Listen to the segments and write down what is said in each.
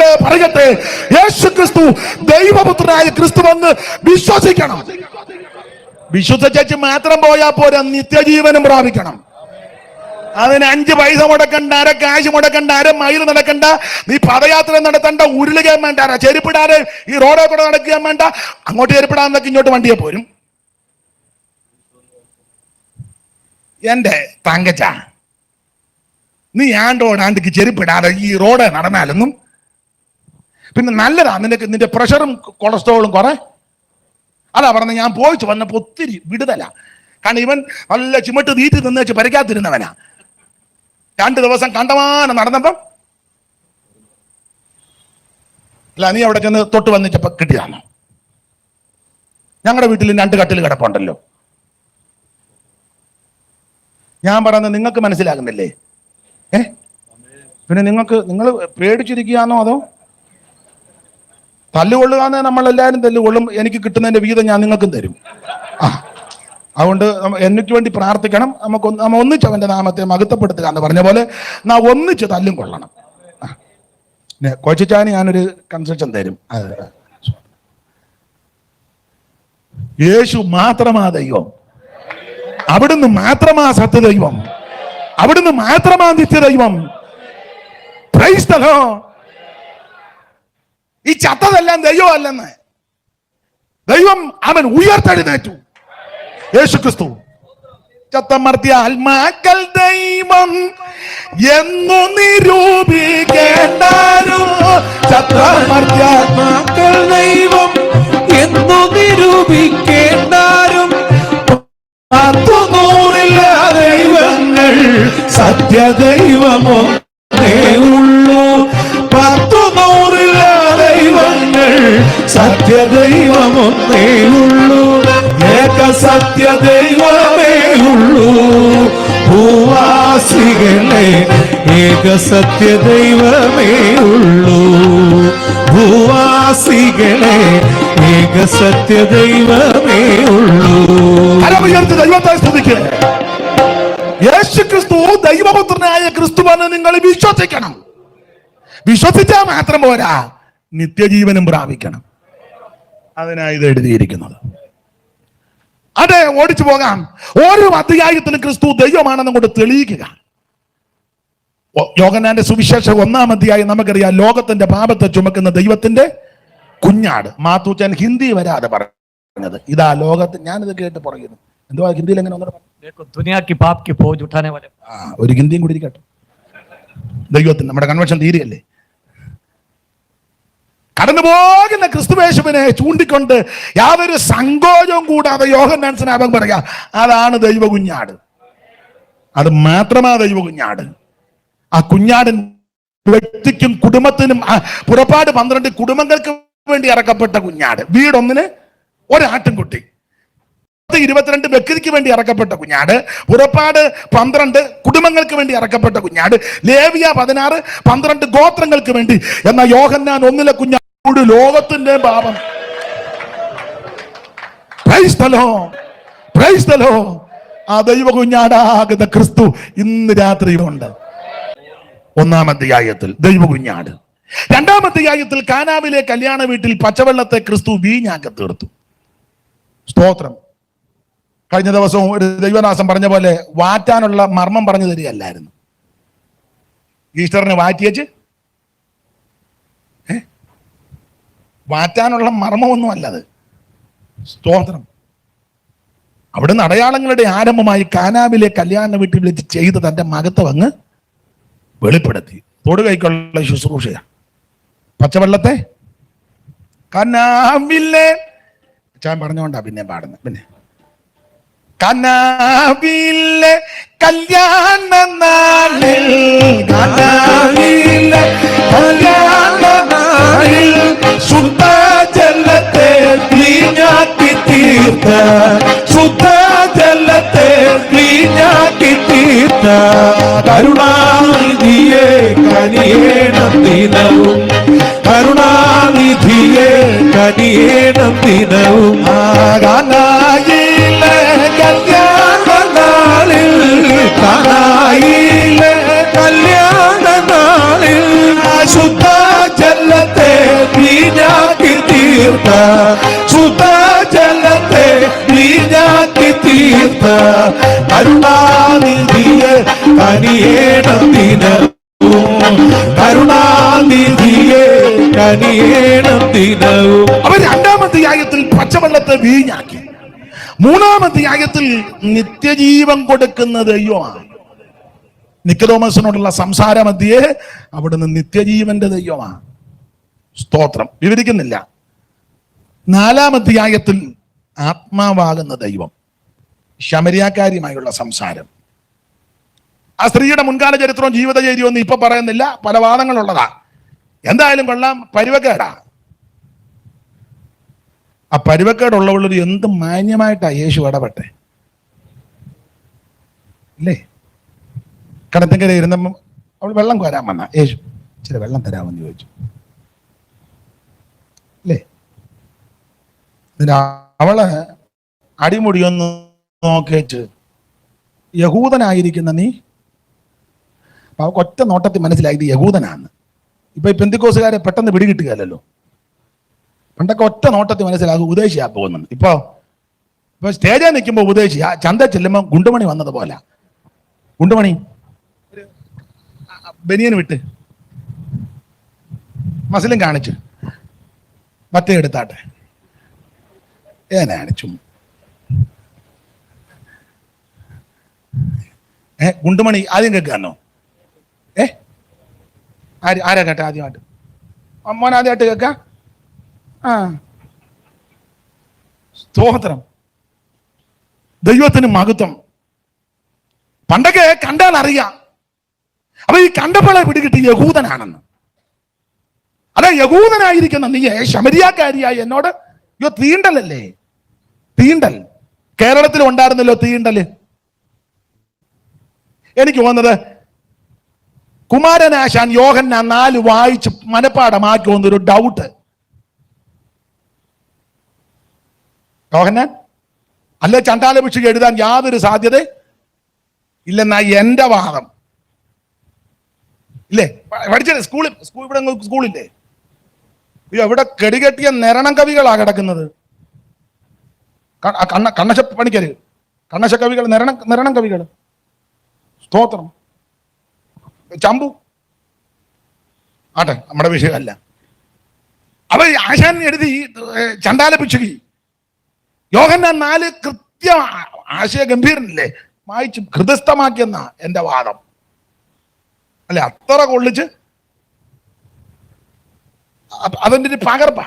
മക്കളെ പറയട്ടെ, യേശു ക്രിസ്തു ദൈവപുത്രനായ ക്രിസ്തുവെന്ന് വിശ്വസിക്കണം. വിശ്വസിച്ചു മാത്രം പോയാൽ പോരാ, നിത്യജീവനം പ്രാപിക്കണം. അതിന് 5 പൈസ മുടക്കണ്ട, അര കാശ് മുടക്കണ്ട, അര മൈൽ നടക്കണ്ട, നീ പദയാത്ര നടത്തണ്ട, ഉരുളുകയും വേണ്ട, ചെരുപ്പിടാതെ ഈ റോഡിൽ കൂടെ നടക്കുകയും വേണ്ട. അങ്ങോട്ട് ചെരുപ്പിടാന്നൊക്കെ ഇങ്ങോട്ട് വണ്ടിയെ പോരും. എന്റെ തങ്കച്ച, നീ ആണ്ടോടാണ്ടിക്ക് ചെരുപ്പിടാതെ ഈ റോഡ് നടന്നാലൊന്നും പിന്നെ നല്ലതാ. നിന്റെ പ്രഷറും കൊളസ്ട്രോളും കുറെ. അതാ പറഞ്ഞ, ഞാൻ പോയിച്ചു വന്നപ്പോ ഒത്തിരി വിടുതല. കാരണം ഇവൻ നല്ല ചുമട്ട് തീറ്റി നിന്ന് വെച്ച് പരിക്കാതിരുന്നവനാ. 2 ദിവസം കണ്ടമാനം നടന്നപ്പം അല്ല, നീ അവിടെ ചെന്ന് തൊട്ട് വന്നിച്ചപ്പോ കിട്ടിയാണോ? ഞങ്ങളുടെ വീട്ടിൽ 2 കട്ടിൽ കിടപ്പുണ്ടല്ലോ. ഞാൻ പറയുന്നത് നിങ്ങൾക്ക് മനസ്സിലാകുന്നില്ലേ? പിന്നെ നിങ്ങൾ പേടിച്ചിരിക്കുകയാണോ? അതോ തല്ലുകൊള്ളുകയെന്ന് നമ്മളെല്ലാവരും തല്ലുകൊള്ളും. എനിക്ക് കിട്ടുന്നതിന്റെ വീതം ഞാൻ നിങ്ങൾക്കും തരും. അതുകൊണ്ട് എനിക്ക് വേണ്ടി പ്രാർത്ഥിക്കണം. നമ്മ ഒന്നിച്ച് അവന്റെ നാമത്തെ മഹത്വപ്പെടുത്തുക എന്ന് പറഞ്ഞ പോലെ നാം ഒന്നിച്ച് തല്ലും കൊള്ളണം. കൊച്ചിച്ചാന് ഞാനൊരു കൺസെഷൻ തരും. യേശു മാത്രമാ ദൈവം, അവിടുന്ന് മാത്രമാ സത്യദൈവം, അവിടുന്ന് മാത്രമാ നിത്യദൈവം. Praise the Lord. ഈ ചത്തതെല്ലാം ദൈവം അല്ലെന്ന്. ദൈവം അവൻ ഉയർത്തെഴുന്നേറ്റു. യേശു ക്രിസ്തു ചത്തമർത്തിയ ആത്മാക്കൾ ദൈവം എന്നു നിരൂപിക്കേണ്ടാരും. ചത്തമർത്തിയ ആത്മാക്കൾ ദൈവം എന്നു നിരൂപിക്കേണ്ടാരും. 100 ദൈവങ്ങൾ സത്യദൈവമോ ഉള്ളൂ. 100 ദൈവങ്ങൾ സത്യദൈവമൊന്നേ ഉള്ളൂ. ഏക സത്യദൈവമേ ഉള്ളൂ. ഭൂവാസികളെ ഏക സത്യദൈവമേ ഉള്ളൂ. ഭൂവാസികളെ ഏക സത്യദൈവമേ ഉള്ളൂ. ദൈവത്തെ സ്തുതിക്കുക. യേശു ക്രിസ്തു ദൈവപുത്രനായ ക്രിസ്തുവെന്ന് നിങ്ങൾ വിശ്വസിക്കണം. വിശ്വസിച്ചാൽ മാത്രം പോരാ, നിത്യജീവനും പ്രാപിക്കണം. അതിനായി ഇത് എഴുതിയിരിക്കുന്നത്. അതെ, ഓടിച്ചു പോകാം. ഓരോ അധ്യായത്തിലും ക്രിസ്തു ദൈവമാണെന്ന് കൊണ്ട് തെളിയിക്കുക. യോഹന്നാന്റെ സുവിശേഷം 1-ാം അധ്യായം നമുക്കറിയാം. ലോകത്തിന്റെ പാപത്തെ ചുമക്കുന്ന ദൈവത്തിന്റെ കുഞ്ഞാട്. മാത്തൂച്ചൻ ഹിന്ദി വരാതെ പറഞ്ഞത് ഇതാ ലോകത്ത്. ഞാനിത് കേട്ട് പറയുന്നു. എന്തുവാ ഹിന്ദിയിൽ എങ്ങനെ ഒരു ഹിന്ദിയും കൂടി ഇരിക്കട്ടെ. ദൈവത്തിന് നമ്മുടെ കൺവെൻഷൻ തീരുകയല്ലേ. കടന്നു പോകുന്ന ക്രിസ്തുവേശുവിനെ ചൂണ്ടിക്കൊണ്ട് യാതൊരു സങ്കോചവും കൂടാതെ യോഹന്നാൻ സ്നാപകൻ പറയാ, അതാണ് ദൈവ കുഞ്ഞാട്. അത് മാത്രമാ ദൈവ കുഞ്ഞാട്. ആ കുഞ്ഞാടിൻ വ്യക്തിക്കും കുടുംബത്തിനും, പുറപ്പാട് 12 കുടുംബങ്ങൾക്ക് വേണ്ടി ഇറക്കപ്പെട്ട കുഞ്ഞാട്. വീടൊന്നിന് ഒരാട്ടിൻകുട്ടി. 22 വ്യക്തിക്ക് വേണ്ടി ഇറക്കപ്പെട്ട കുഞ്ഞാട്. പുറപ്പാട് 12 കുടുംബങ്ങൾക്ക് വേണ്ടി ഇറക്കപ്പെട്ട കുഞ്ഞാട്. ലേവ്യ 16 12 ഗോത്രങ്ങൾക്ക് വേണ്ടി. എന്നാൽ യോഹന്നാൻ 1-ലെ കുഞ്ഞാട് ലോകത്തിന്റെ പാപം. Praise the Lord, praise the Lord. ആ ദൈവ കുഞ്ഞാടാകുന്ന ക്രിസ്തു ഇന്ന് രാത്രിയിലുണ്ട്. 1-ാം അധ്യായത്തിൽ ദൈവ കുഞ്ഞാട്. 2-ാം അധ്യായത്തിൽ കാനാവിലെ കല്യാണ വീട്ടിൽ പച്ചവെള്ളത്തെ ക്രിസ്തു വീഞ്ഞാക്കി തീർത്തു. സ്തോത്രം. കഴിഞ്ഞ ദിവസവും ഒരു ദൈവദാസൻ പറഞ്ഞ പോലെ വാറ്റാനുള്ള മർമ്മം പറഞ്ഞു തരികയല്ലായിരുന്നു. ഈസ്റ്ററിന് വാറ്റിയച്ച് വാറ്റാനുള്ള മർമ്മമൊന്നും അല്ലത്. സ്തോത്രം. അവിടുന്ന് അടയാളങ്ങളുടെ ആരംഭമായി കാനാവിലെ കല്യാണ വീട്ടിൽ വെച്ച് ചെയ്ത് തന്റെ മഹത്വം അങ്ങ് വെളിപ്പെടുത്തി. തൊടുകൈക്കുള്ള ശുശ്രൂഷയാ. പച്ചവെള്ളത്തെ കാനാവിലെ ഞാൻ പറഞ്ഞോണ്ടാ പിന്നെ പാടുന്നത്. പിന്നെ കാനാവിലെ കല്യാണ നാളിൽ, കാനാവിലെ കല്യാണ നാളിൽ ശുദ്ധജലത്തെ വീഞ്ഞാക്കി തീർത്ത, ശുദ്ധജലത്തെ വീഞ്ഞാക്കി തീർത്ത കരുണാനിധിയെ കനിയേണം ദിനവും, കരുണാനിധിയെ കനിയേണം ദിനവും. കാനായിലെ കല്യാണ നാളിൽ, കാനായിലെ കല്യാണ നാളിൽ ശുദ്ധജല തീർത്ത, ശുദ്ധജലത്തെ വീഞ്ഞാക്കി തീർത്ത കരുണാനിധിയെ കനിയേണം ദിനവും, കരുണാനിധിയെ കനിയേണം ദിനവും. അവർ രണ്ടാമത്തെ യാഗത്തിൽ പച്ചവെള്ളത്തെ വീഞ്ഞാക്കി. മൂന്നാമത്തെ യാഗത്തിൽ നിത്യജീവൻ കൊടുക്കുന്ന ദൈവമാണ്. നിക്കോദോമസിനോടുള്ള സംസാരമധ്യേ അവിടുന്ന് നിത്യജീവന്റെ ദൈവമാണ്. സ്തോത്രം. വിവരിക്കുന്നില്ല. നാലാമത്തെ യാഗത്തിൽ ആത്മാവാകുന്ന ദൈവം. ശമരിയാക്കാരിയുമായുള്ള സംസാരം. ആ സ്ത്രീയുടെ മുൻകാല ചരിത്രവും ജീവിത ചര്യവും ഇപ്പൊ പറയുന്നില്ല, പല വാദങ്ങളുള്ളതാ. എന്തായാലും കൊള്ളാം, പരുവക്കേടാ. ആ പരുവക്കേടുള്ളവളൊരു എന്ത് മാന്യമായിട്ടാ യേശു ഇടപെട്ടെ അല്ലേ? കടത്തിങ്കര ഇരുന്നപ്പം അവൾ വെള്ളം കോരാൻ വന്ന യേശു ഇച്ചിരി വെള്ളം തരാമെന്ന് ചോദിച്ചു അല്ലേ? അവള് അടിമുടിയൊന്ന് നോക്കിച്ച് യഹൂദനായിരിക്കുന്ന നീ, അവൾക്ക് ഒറ്റ നോട്ടത്തിൽ മനസ്സിലായി ഇത് യഹൂദനാന്ന്. ഇപ്പൊ ഈ പെന്തിക്കോസുകാരെ പെട്ടെന്ന് പിടികിട്ടുകയല്ലോ. പണ്ടൊക്കെ ഒറ്റ നോട്ടത്തിൽ മനസ്സിലാകും ഉപദേശിയാ പോകുന്നുണ്ട്. ഇപ്പൊ സ്റ്റേജിൽ നിൽക്കുമ്പോൾ ഉപദേശിയാ, ചന്ത ചെല്ലുമ്പോൾ ഗുണ്ടുമണി വന്നതുപോലെ. ഗുണ്ടുമണി ബനിയന് വിട്ട് മസിലും കാണിച്ചു മറ്റേ എടുത്താട്ടെ ഏനാണിച്ചും ഗുണ്ടുമണി ആദ്യം കേൾക്കാന്നോ? ആരാ കേട്ട ആദ്യമായിട്ട്? മോൻ ആദ്യമായിട്ട് കേൾക്ക? ആ, സ്തോത്രം. ദൈവത്തിന് മഹത്വം. പണ്ടൊക്കെ കണ്ടാൽ അറിയാം. അപ്പൊ ഈ കണ്ടപ്പോളെ പിടികിട്ടി യഹൂദനാണെന്ന്. അതെ, യഹൂദനായിരിക്കുന്ന നീ ശമരിയാക്കാരിയായി എന്നോട് തീണ്ടലല്ലേ? തീണ്ടൽ കേരളത്തിൽ ഉണ്ടായിരുന്നല്ലോ തീണ്ടല്. എനിക്ക് തോന്നുന്നത് കുമാരനാശാൻ യോഹന്നാൻ 4 വായിച്ച് മനപ്പാടമാക്കി വന്നൊരു ഡൗട്ട്. യോഹന്നാൻ അല്ലെ ചണ്ടാല ഭിക്ഷുക്ക് എഴുതാൻ യാതൊരു സാധ്യത ഇല്ലെന്നാ എന്റെ വാദം. ഇല്ലേ? പഠിച്ചത് സ്കൂളിൽ ഇവിടെ സ്കൂളില്ലേ? ഇവിടെ കെടികെട്ടിയ നിരണം കവികളാ കിടക്കുന്നത്. കണ്ണശ പണിക്കര്, കണ്ണശ കവികൾ, നിരണം കവികൾ. സ്തോത്രം. ചമ്പു ആട്ടെ, നമ്മുടെ വിഷയമല്ല. അവ ആശാൻ എഴുതി ചണ്ടാല ഭിക്ഷുകി യോഹന്നാൻ 4 കൃത്യ ആശയ ഗംഭീരനല്ലേ വായിച്ച് ഹൃദയസ്ഥമാക്കിയെന്ന എന്റെ വാദം. അല്ലെ, അത്ര കൊള്ളിച്ച് അതിൻ്റെ ഒരു പകർപ്പാ.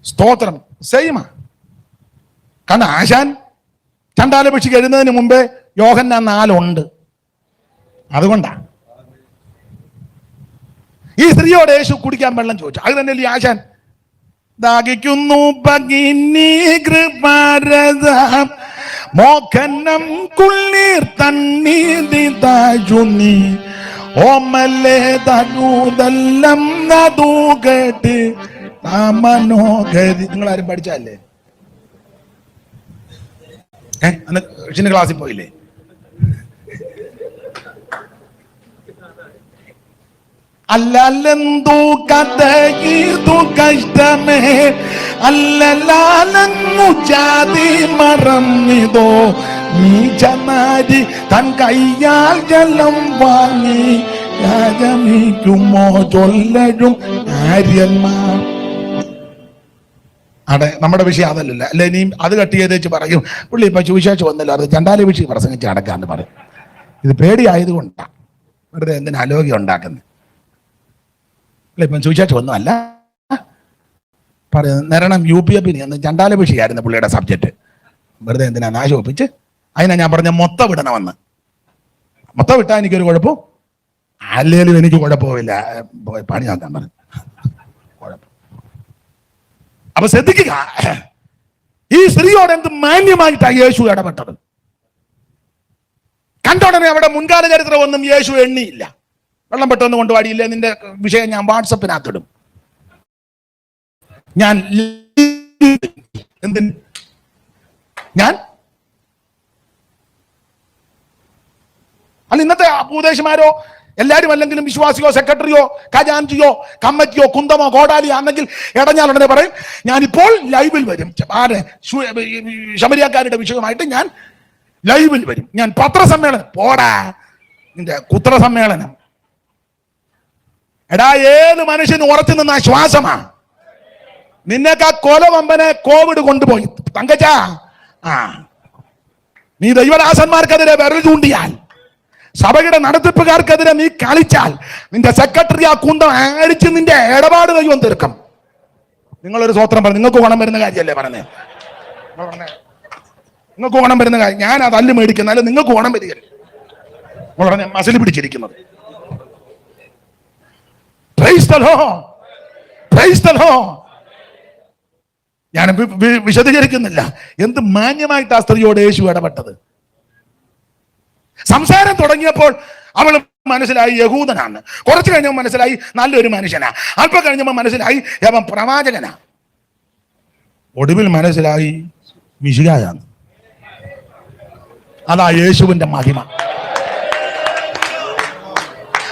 സ്തോത്രം. സെയിമാ. കാരണം ആശാൻ ചണ്ടാല ഭിക്ഷുക്ക് എഴുതുന്നതിന് മുമ്പേ യോഹന്നാൻ 4 ഉണ്ട്. അതുകൊണ്ടാ ഈ സ്ത്രീയോട് യേശു കുടിക്കാൻ വെള്ളം ചോദിച്ചു. അത് തന്നെയല്ലേ ആശാൻ? ദാഹിക്കുന്നു ഭഗിനി കൃപാരസം മോഖനം കുളിർ തണ്ണീതി താജുനി ഓമല്ലേ തനൂതെല്ലാം നദൂ കേട്ട് മനോഹരി. നിങ്ങൾ ആരും പഠിച്ചല്ലേ? അന്ന് ഋഷിന്റെ ക്ലാസ്സിൽ പോയില്ലേ? അല്ലലെന്തു കഥയിതു കഷ്ടമേ അല്ലലാലങ്ങു ജാതി മറന്നിതോ നീചനാരി തൻ കയ്യാൽ ജലം വാങ്ങി രാജമിക്കുമോ ചൊല്ലഴും ആര്യന്മാർ. അതെ, നമ്മുടെ വിഷയം അതല്ലല്ല. അല്ലെ, ഇനിയും അത് കട്ട് ചെയ്തേച്ച് പറയും പുള്ളി ഇപ്പൊ സുവിശേഷം വന്നല്ലോ, അത് ചണ്ടാല വിഷയം പ്രസംഗിച്ച് അടക്കാന്ന് പറയും. ഇത് പേടിയായതുകൊണ്ടാണ്. വെറുതെ എന്തിനാ അലോഗ്യം ഉണ്ടാക്കുന്നത്? അല്ലെ, ഇപ്പം സുവിശേഷം ഒന്നും അല്ല പറയുന്നത്. നിരണം UPF എന്ന് ചണ്ടാല വിഷയമായിരുന്നു പുള്ളിയുടെ സബ്ജക്റ്റ്. വെറുതെ എന്തിനാ നാശം ഒപ്പിച്ച്. അതിനാ ഞാൻ പറഞ്ഞ മൊത്തം വിടണമെന്ന്. മൊത്തം വിട്ടാൽ എനിക്കൊരു കുഴപ്പം, അല്ലേലും എനിക്ക് കുഴപ്പമില്ല. പണി നോക്കാൻ പറഞ്ഞു. കുഴപ്പം. അപ്പൊ ശ്രദ്ധിക്കുക, ഈ സ്ത്രീയോട് എന്ത് മാന്യമായിട്ടാണ് യേശു ഇടപെട്ടത്. കണ്ടോടനെ അവിടെ മുൻകാല ചരിത്രം ഒന്നും യേശു എണ്ണിയില്ല. വെള്ളം പെട്ടെന്ന് കൊണ്ടുപാടിയില്ലേ, നിന്റെ വിഷയം ഞാൻ വാട്സപ്പിനകത്തിടും. ഞാൻ എന്തിന് അല്ല ഇന്നത്തെ ഉപദേശമാരോ എല്ലാവരും അല്ലെങ്കിലും വിശ്വാസിയോ സെക്രട്ടറിയോ ഖജാൻജിയോ കമ്മിറ്റിയോ കുന്തമോ കോടാലിയോ ആണെങ്കിൽ ഇടഞ്ഞാൽ ഉടനെ പറയും ഞാനിപ്പോൾ ലൈവിൽ വരും. ശമരിയാക്കാരുടെ വിഷയമായിട്ട് ഞാൻ ലൈവിൽ വരും, ഞാൻ പത്രസമ്മേളനം. പോടാ നിന്റെ കുത്രസമ്മേളനം. എടാ, ഏത് മനുഷ്യന് ഉറച്ചു നിന്ന ശ്വാസമാ. നിന്നേക്കാ കൊലവമ്പനെ കോവിഡ് കൊണ്ടുപോയി. തങ്കച്ചാ, നീ ദൈവദാസന്മാർക്കെതിരെ വിരൽ ചൂണ്ടിയാൽ, സഭയുടെ നടത്തിപ്പുകാർക്കെതിരെ നീ കളിച്ചാൽ, നിന്റെ സെക്രട്ടറി ആ കുന്തം അടിച്ച് നിന്റെ ഇടപാട് ദൈവം തീർക്കും. നിങ്ങളൊരു സ്വത്രം പറഞ്ഞു. നിങ്ങൾക്ക് ഗുണം വരുന്ന കാര്യമല്ലേ പറഞ്ഞേ? നിങ്ങൾക്ക് ഗുണം വരുന്ന കാര്യം. ഞാൻ അത് അല്ല് മേടിക്കുന്നാലും നിങ്ങൾക്ക് ഗുണം വരികയല്ലേ പറഞ്ഞ മസിൽ പിടിച്ചിരിക്കുന്നത്. ഞാൻ വിശദീകരിക്കുന്നില്ല എന്ത് മാന്യമായിട്ട് ആ സ്ത്രീയോട് യേശു ഇടപെട്ടത്. സംസാരം തുടങ്ങിയപ്പോൾ അവൾ മനസ്സിലായി യഹൂദനാണ്. കുറച്ച് കഴിഞ്ഞപ്പോൾ മനസ്സിലായി നല്ലൊരു മനുഷ്യനാ. അല്പം കഴിഞ്ഞപ്പോൾ മനസ്സിലായി അവൻ പ്രവാചകനാ. ഒടുവിൽ മനസ്സിലായി മിശിഹായാണ്. അതാ യേശുവിന്റെ മഹിമ.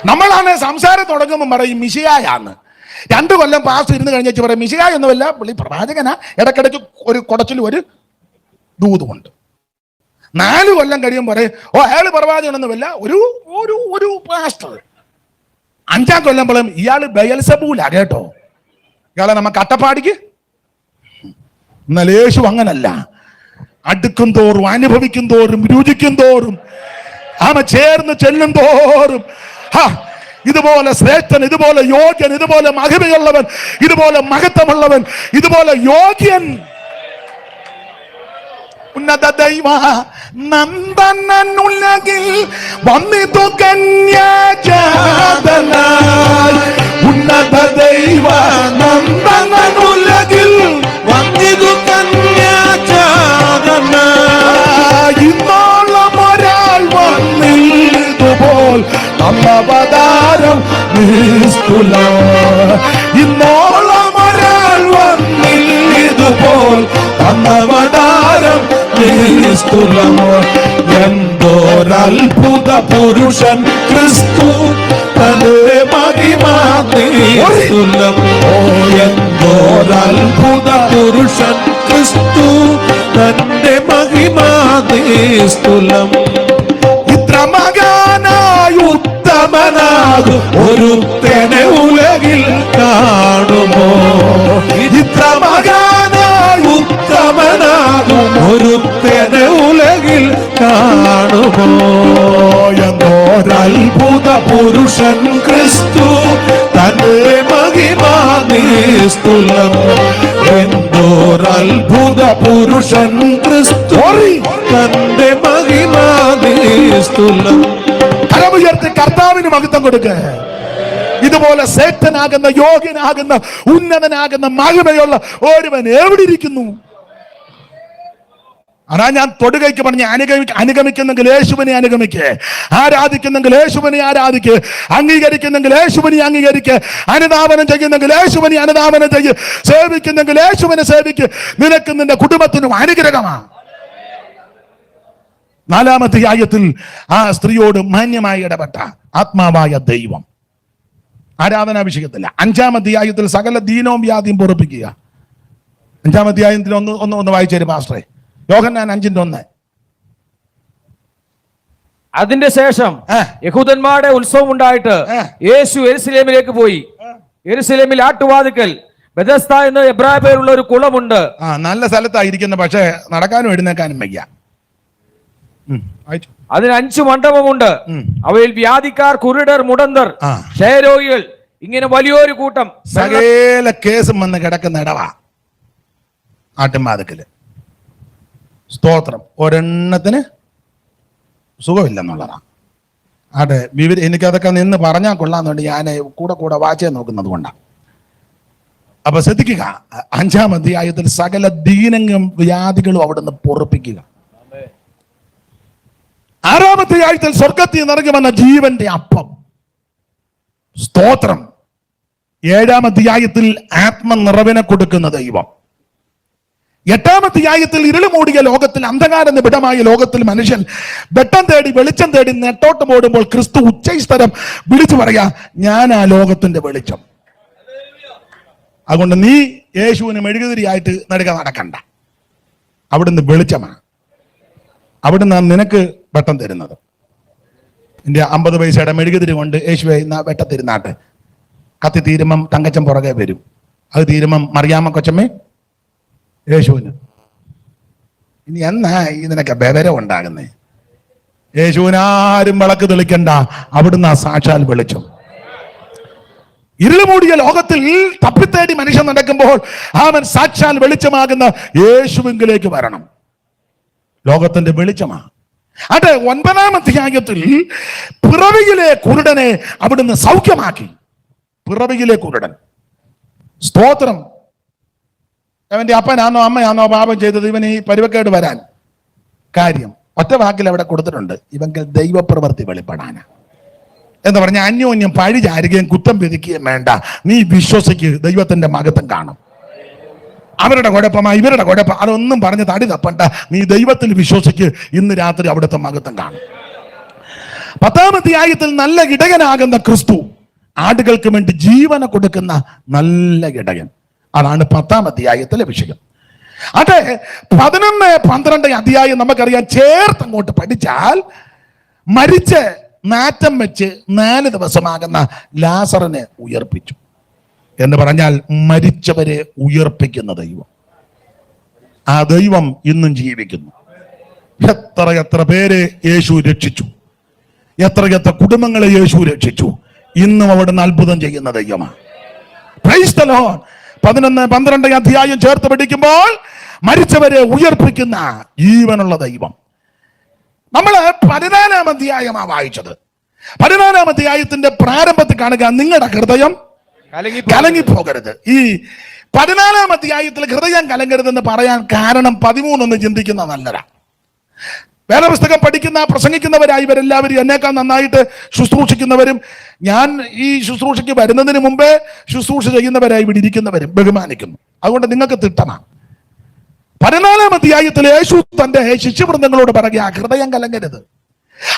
നമ്മളാണ് സംസാരം തുടങ്ങുമ്പോൾ പറയും മിശിഹായാന്ന്. 2 കൊല്ലം പാസ് ഇരുന്ന് കഴിഞ്ഞിട്ട് പറയും മിശിഹാ ഒന്നുമല്ല, പുള്ളി പ്രവാചകനാ, ഇടയ്ക്കിടയ്ക്ക് ഒരു കുടച്ചിൽ ഒരു ദൂതുമുണ്ട്. 4 കൊല്ലം കഴിയുമ്പോൾ പറയും ഓ അയാൾ പ്രവാചകനൊന്നുമല്ല, ഒരു ഒരു ഒരു പാസ്റ്റർ. 5-ാം കൊല്ലം പറയും ഇയാള് ബയൽസബൂലാ കേട്ടോ, ഇയാളെ നമുക്ക് അട്ടപ്പാടിക്ക്. എന്നാൽ യേശു അങ്ങനല്ല. അടുക്കും തോറും, അനുഭവിക്കും തോറും, രുചിക്കും തോറും, ആമ ചേർന്ന് ചെല്ലും തോറും ഇതുപോലെ ശ്രേഷ്ഠൻ, ഇതുപോലെ യോഗ്യൻ, ഇതുപോലെ മഹിമയുള്ളവൻ, ഇതുപോലെ മഹത്വമുള്ളവൻ, ഇതുപോലെ യോഗ്യൻ ഉന്നത ദൈവ നന്ദനുലകിൽ വന്നിതു കന്യാജാതനായി. ഉന്നത ദൈവ നന്ദനുലകിൽ വന്നിതു കന്യാജാതനായി. ഇന്നോളം ഒരാൾ വന്നിതുപോൽ അവതാരം ഇന്നോളം ഒരാൾ വന്നിതുപോൽ അവതാരം എന്തോരത്ഭുത പുരുഷൻ ക്രിസ്തു തന്റെ മഹിമാതുലം. എന്തോരത്ഭുത പുരുഷൻ ക്രിസ്തു തന്റെ മഹിമാതുലം. ഇത്ര മകാനായി ഉത്തമനാകും ഒരുത്തനെ ഉലകിൽ കാണുമോ? ഇത്ര മകാനായി ഉത്തമനാകും ഒരുത്തനെ ഉലകിൽ കാണുമോ? എന്തോരത്ഭുത പുരുഷൻ ക്രിസ്തു തന്റെ മഹിമാതുലം. എന്തോരത്ഭുത പുരുഷൻ ക്രിസ്തു തന്റെ മഹിമാതുലം. കരമുയർത്തി കർത്താവിന് മഹത്വം കൊടുക്ക. ഇതുപോലെ ശ്രേഷ്ഠനാകുന്ന, യോഗ്യനാകുന്ന, ഉന്നതനാകുന്ന, മഹിമയുള്ള ഒരുവൻ എവിടെ ഇരിക്കുന്നു? അതാ ഞാൻ തൊടുകൈക്ക് പറഞ്ഞ അനുഗമിക്കുന്നെങ്കിൽ യേശുവിനെ അനുഗമിക്ക്, ആരാധിക്കുന്നെങ്കിൽ യേശുവിനെ ആരാധിക്ക്, അംഗീകരിക്കുന്നെങ്കിൽ യേശുവിനെ അംഗീകരിക്ക്, അനുധാവനം ചെയ്യുന്നെങ്കിൽ യേശുവിനെ അനുധാവനം ചെയ്യ്, സേവിക്കുന്നെങ്കിൽ യേശുവിനെ സേവിക്ക്. നിനക്ക് നിന്റെ കുടുംബത്തിനും അനുഗ്രഹമാണ്. 4-ാമത്തെ അധ്യായത്തിൽ ആ സ്ത്രീയോട് മാന്യമായി ഇടപെട്ട ആത്മാവായ ദൈവം. ആരാധനാഭിഷേകത്തില്ല. 5-ാം അധ്യായത്തിൽ സകല ദീനവും വ്യാധിയും പൊറുപ്പിക്കുക. 5-ാം അധ്യായത്തിൽ ഒന്ന് വായിച്ചേര് പാസ്റ്ററെ. യോഹന്നാൻ 5:1. അതിന്റെ ശേഷം യഹൂദന്മാരുടെ ഉത്സവം ഉണ്ടായിട്ട് യേശു യെരുശലേമിലേക്ക് പോയി. യെരുശലേമിൽ ആട്ടുവാതിക്കൽ ബെഥസ്ദ എന്ന എബ്രായ പേരുള്ള ഒരു കുളമുണ്ട്. നല്ല സ്ഥലത്തായിരിക്കുന്നു, പക്ഷേ നടക്കാനും എഴുന്നേക്കാനും വയ്യ. അതിന് 5 മണ്ഡപമുണ്ട്. അവയിൽ വ്യാധിക്കാർ, കുരുടർ, മുടന്തർ, ക്ഷയരോഗികൾ, ഇങ്ങനെ വലിയൊരു കൂട്ടം സകല കേസും വന്ന് കിടക്കുന്ന ഇടവാ ആട്ടുംവാതിക്കല്. സ്തോത്രം. ഒരെണ്ണത്തിന് സുഖമില്ലെന്നുള്ളതാണ്. ആട്ടെ, എനിക്കതൊക്കെ നിന്ന് പറഞ്ഞാൽ കൊള്ളാന്നുണ്ട് ഞാൻ കൂടെ വായിച്ചേ നോക്കുന്നത് കൊണ്ടാണ്. അപ്പൊ ശ്രദ്ധിക്കുക, 5-ാം അധ്യായത്തിൽ സകല ദീനങ്ങളും വ്യാധികളും അവിടുന്ന് പൊറുപ്പിക്കുക. 6-ാമത്തെ ആഴ്ചയിൽ സ്വർഗത്തിൽ നിറങ്ങി വന്ന ജീവന്റെ അപ്പം. സ്തോത്രം. 7-ാം അധ്യായത്തിൽ ആത്മനിറവിനെ കൊടുക്കുന്ന ദൈവം. 8-ാം അധ്യായത്തിൽ ഇരുള് മൂടിയ ലോകത്തിൽ, അന്ധകാര നിബിഡമായ ലോകത്തിൽ മനുഷ്യൻ വെട്ടം തേടി വെളിച്ചം തേടി നെട്ടോട്ടം ഓടുമ്പോൾ ക്രിസ്തു ഉച്ചസ്ഥലം വിളിച്ചു പറയാ, ഞാൻ ആ ലോകത്തിന്റെ വെളിച്ചം. അതുകൊണ്ട് നീ യേശുവിന് മെഴുകുതിരിയായിട്ട് നടക്കണ്ട. അവിടുന്ന് വെളിച്ചമാണ്. അവിടുന്ന് നിനക്ക് വെട്ടം തരുന്നത്. എൻ്റെ 50 പൈസയുടെ മെഴുകുതിരി കൊണ്ട് യേശുവെ വെട്ടം തരുന്നാട്ട്. കത്തി തീരുമ്പം തങ്കച്ചൻ പുറകെ വരും. അത് തീരുമ്പം മറിയാമ്മ കൊച്ചമ്മേ യേശുവിന്. ഇനി എന്നാ ഇതിനൊക്കെ ബെവരം ഉണ്ടാകുന്നേ? യേശുവിനാരും വിളക്ക് തെളിക്കണ്ട, അവിടുന്ന് ആ സാക്ഷാൽ വെളിച്ചം. ഇരുള് മൂടിയ ലോകത്തിൽ തപ്പിത്തേടി മനുഷ്യൻ നടക്കുമ്പോൾ അവൻ സാക്ഷാൽ വെളിച്ചമാകുന്ന യേശുവിലേക്ക് വരണം. ലോകത്തിന്റെ വെളിച്ചമാണ്. അത് 9-ാം അധ്യായത്തിൽ പിറവിയിലെ കുരുടനെ അവിടുന്ന് സൗഖ്യമാക്കി. പിറവിയിലെ കുരുടൻ, സ്തോത്രം. അവന്റെ അപ്പനാന്നോ അമ്മയാന്നോ പാപം ചെയ്തത് ഇവൻ ഈ പരുവക്കേട് വരാൻ കാര്യം? ഒറ്റ വാക്കിൽ അവിടെ കൊടുത്തിട്ടുണ്ട്, ഇവങ്കിൽ ദൈവപ്രവൃത്തി വെളിപ്പെടാനാ എന്ന് പറഞ്ഞ അന്യോന്യം പഴി ചാരുകയും കുറ്റം വിധിക്കുകയും വേണ്ട. നീ വിശ്വസിക്ക്, ദൈവത്തിന്റെ മഹത്വം കാണും. അവരുടെ കുഴപ്പമാ ഇവരുടെ കുഴപ്പം അതൊന്നും പറഞ്ഞ് തടി തപ്പണ്ട. നീ ദൈവത്തിൽ വിശ്വസിക്ക്, ഇന്ന് രാത്രി അവിടുത്തെ മഹത്വം കാണും. 10-ാം അധ്യായത്തിൽ നല്ല ഇടയനാകുന്ന ക്രിസ്തു, ആടുകൾക്ക് വേണ്ടി ജീവനെ കൊടുക്കുന്ന നല്ല ഇടയൻ. അതാണ് 10-ാം അധ്യായത്തിലെ വിഷയം. അതെ, 11, 12 അധ്യായം നമുക്കറിയാം. ചേർത്ത് അങ്ങോട്ട് പഠിച്ചാൽ മരിച്ച് നാറ്റം വെച്ച് 4 ദിവസമാകുന്ന ലാസറിനെ ഉയർപ്പിച്ചു എന്ന് പറഞ്ഞാൽ മരിച്ചവരെ ഉയർപ്പിക്കുന്ന ദൈവം. ആ ദൈവം ഇന്നും ജീവിക്കുന്നു. എത്ര പേരെ യേശു രക്ഷിച്ചു, എത്ര കുടുംബങ്ങളെ യേശു രക്ഷിച്ചു. ഇന്നും അവിടുന്ന് അത്ഭുതം ചെയ്യുന്ന ദൈവമാണ്. Praise the Lord. 11, 12 അധ്യായം ചേർത്ത് പഠിക്കുമ്പോൾ മരിച്ചവരെ ഉയർപ്പിക്കുന്ന ജീവനുള്ള ദൈവം. നമ്മൾ 14-ാം അധ്യായമാണ് വായിച്ചത്. 14-ാം അധ്യായത്തിന്റെ പ്രാരംഭത്തിൽ കാണുക, നിങ്ങളുടെ ഹൃദയം കലങ്ങിപ്പോകരുത്. ഈ 14-ാം അധ്യായത്തിൽ ഹൃദയം കലങ്ങരുതെന്ന് പറയാൻ കാരണം 13 ചിന്തിക്കുന്ന നല്ലതാ. വേദപുസ്തകം പഠിക്കുന്ന പ്രസംഗിക്കുന്നവരായി ഇവരെല്ലാവരും എന്നേക്കാൾ നന്നായിട്ട് ശുശ്രൂഷിക്കുന്നവരും, ഞാൻ ഈ ശുശ്രൂഷയ്ക്ക് വരുന്നതിന് മുമ്പേ ശുശ്രൂഷ ചെയ്യുന്നവരായി ഇവിടെ ഇരിക്കുന്നവരും ബഹുമാനിക്കുന്നു. അതുകൊണ്ട് നിങ്ങൾക്ക് തിട്ടമാണ്. 14-ാം അധ്യായത്തിൽ യേശു തന്റെ ശിഷ്യവൃന്ദങ്ങളോട് പറയുക, ഹൃദയം കലങ്ങരുത്.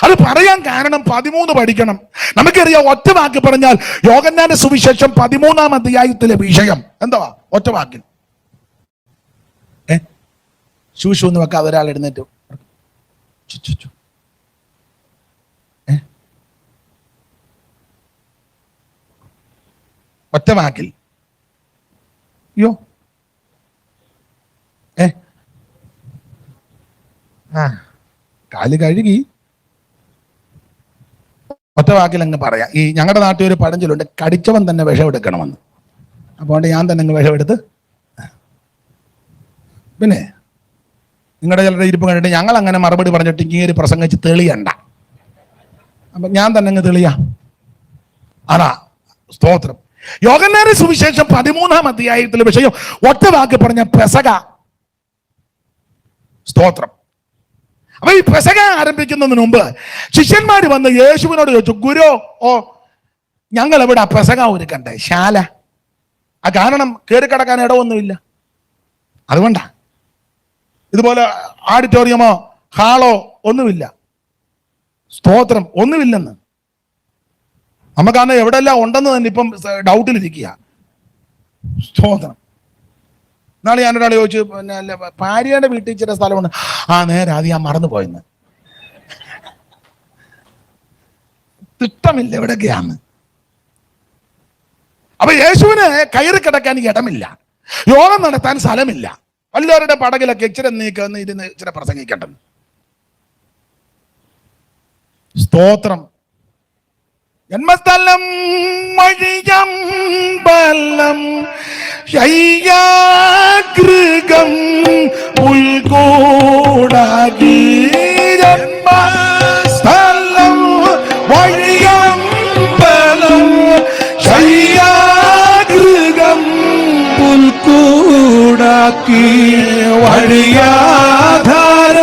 അത് പറയാൻ കാരണം 13 പഠിക്കണം. നമുക്കറിയാം, ഒറ്റ വാക്ക് പറഞ്ഞാൽ യോഹന്നാന്റെ സുവിശേഷം 13-ാം അധ്യായത്തിലെ വിഷയം എന്തുവാ? ഒറ്റ വാക്കിൽ ശൂശു എന്ന് വെക്കാതെ ഒരാൾ എഴുന്നേറ്റു. ഒറ്റ വാക്കിൽ യോ കാല് കഴുകി ഒറ്റ വാക്കിൽ അങ്ങ് പറയാം. ഈ ഞങ്ങളുടെ നാട്ടിൽ ഒരു പഴഞ്ചൊല്ലുണ്ട്, കടിച്ചവൻ തന്നെ വിഷമെടുക്കണമെന്ന്. അപ്പോൾ ഞാൻ തന്നെ അങ്ങ് വിഷമെടുത്ത്, പിന്നെ നിങ്ങളുടെ ചിലരുടെ ഇരിപ്പ് കണ്ടിട്ട് ഞങ്ങൾ അങ്ങനെ മറുപടി പറഞ്ഞിട്ട് ഇങ്ങനെ പ്രസംഗിച്ച് തെളിയണ്ട. അപ്പൊ ഞാൻ തന്നെ അങ്ങ് തെളിയാം. അതാ സ്തോത്രം. യോഹന്നാന്റെ സുവിശേഷം 13-ാം അധ്യായത്തിലെ വിഷയം ഒറ്റ വാക്ക് പറഞ്ഞ പെസക. സ്തോത്രം. അപ്പൊ ഈ പെസക ആരംഭിക്കുന്നതിന് മുമ്പ് ശിഷ്യന്മാർ വന്ന് യേശുവിനോട് ചോദിച്ചു, ഗുരു, ഞങ്ങൾ എവിടെ പെസക ഒരുക്കണ്ടേ? ശാല. ആ കാരണം കയറി കിടക്കാൻ ഇടമൊന്നുമില്ല. അതുകൊണ്ടാ. ഇതുപോലെ ഓഡിറ്റോറിയമോ ഹാളോ ഒന്നുമില്ല. സ്തോത്രം, ഒന്നുമില്ലെന്ന്. നമുക്കന്ന് എവിടെല്ലാം ഉണ്ടെന്ന് തന്നെ ഇപ്പം ഡൗട്ടിലിരിക്കുക. സ്തോത്രം. നാളെ ഞാനൊരാൾ ചോദിച്ചു, പിന്നെ ഭാര്യയുടെ വീട്ടിൽ ചില സ്ഥലമുണ്ട്. നേരെ അത് ഞാൻ മറന്നു പോയെന്ന്. തിട്ടമില്ല എവിടെയൊക്കെയാന്ന്. അപ്പൊ യേശുവിന് കയറി കിടക്കാൻ ഇടമില്ല, യോഗം നടത്താൻ സ്ഥലമില്ല. വല്ലവരുടെ പടകിലൊക്കെ ഇച്ചിരി നീക്കൊന്ന് ഇരുന്ന് ഇച്ചിരി പ്രസംഗിക്കട്ടെ. സ്തോത്രം. ജന്മസ്ഥലം വഴിയം ബലം ശയ്യാഗൃഹം ഉൾകൂടാകി. ജന്മസ്ഥലം വഴിയം ബലം ശയ്യാഗൃഹം ഉൾക്കൂടാക്കി. വഴിയാധാര